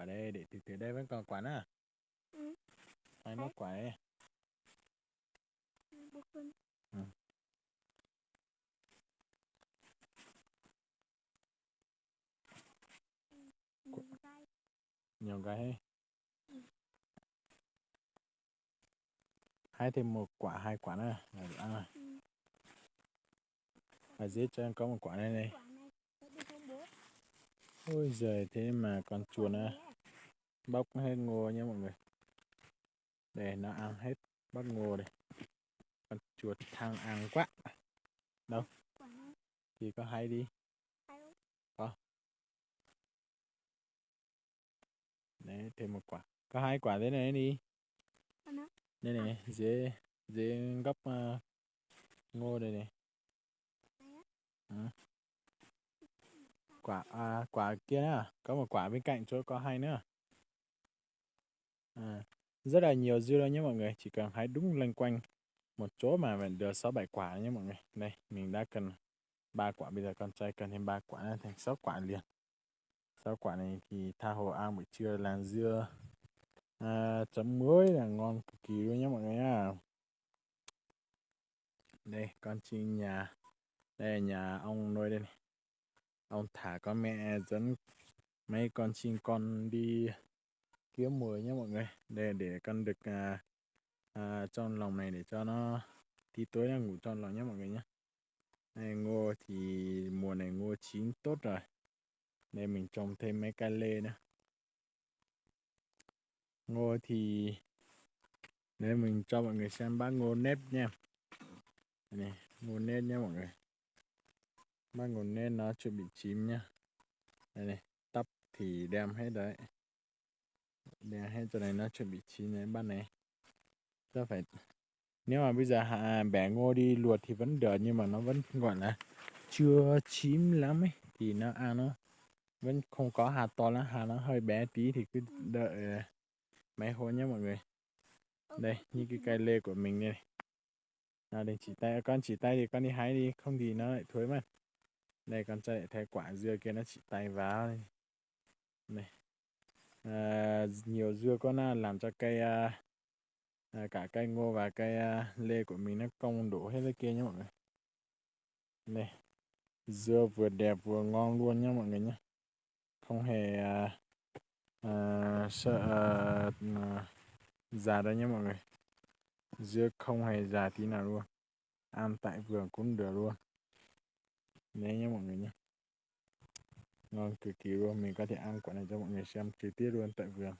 quả đây, để từ đây vẫn còn quả nữa. Ừ. Hai nốt quả đây. Ừ. Nhiều cái hay. Hái thêm một quả, hai quả nữa là được ăn rồi. Và giết cho em có một quả này này. Ôi giời, thế mà con chuột nữa. Bóc hết ngô nhé mọi người. Để nó ăn hết bóc ngô đây. Con chuột tham ăn quá. Đâu? Thì có hay đi. Có. Đấy, thêm một quả. Có hai quả thế này đi. Đây này, dễ góc ngô đây này. Ừ. Quả kia nữa. Có một quả bên cạnh chỗ có hai nữa. Rất là nhiều dưa đâu nhé mọi người. Chỉ cần hái đúng loanh quanh một chỗ mà mình được 6-7 quả nhé mọi người. Đây, mình đã cần 3 quả, bây giờ con trai cần thêm 3 quả nữa thành 6 quả liền. 6 quả này thì tha hồ ăn buổi trưa là dưa chấm muối là ngon cực kỳ luôn nhé mọi người nhá. Đây, con chim nhà, đây là nhà ông nuôi đây này. Ông thả con mẹ dẫn mấy con chim con đi kiếm mồi nhé mọi người. Đây để con được trong lòng này để cho nó tí tối nó ngủ trong lòng nhé mọi người nhé. Đây, ngô thì mùa này ngô chín tốt rồi. Đây mình trồng thêm mấy cây lê nữa. Ngô thì đây mình cho mọi người xem bát ngô nếp nha. Đây này, ngô nếp nha mọi người. Bát ngô nếp nó chuẩn bị chín nhá. Đây này, tắp thì đem hết đấy. Đem hết cho này nó chuẩn bị chín đấy bát này. Ta phải, nếu mà bây giờ bẻ ngô đi luộc thì vẫn được, nhưng mà nó vẫn gọi là chưa chín lắm ấy, thì nó ăn nó vẫn không có hạt to lắm, hạt nó hơi bé tí thì cứ đợi mấy hôm nhé mọi người. Đây, như cái cây lê của mình đây. Đây chỉ tay, con chỉ tay thì con đi hái đi, không thì nó lại thối mất. Đây con trai lại thấy quả dưa kia nó chỉ tay vào đây. Này. Nhiều dưa có nó làm cho cây cả cây ngô và cây lê của mình nó cong đổ hết cái kia nhé mọi người. Đây, dưa vừa đẹp vừa ngon luôn nhé mọi người nhé. Không hề sợ già đâu nhé mọi người. Dưa không hề già tí nào luôn. Ăn tại vườn cũng được luôn. Đấy nhé mọi người nhé. Ngon cực kỳ luôn. Mình có thể ăn quả này cho mọi người xem chi tiết luôn tại vườn.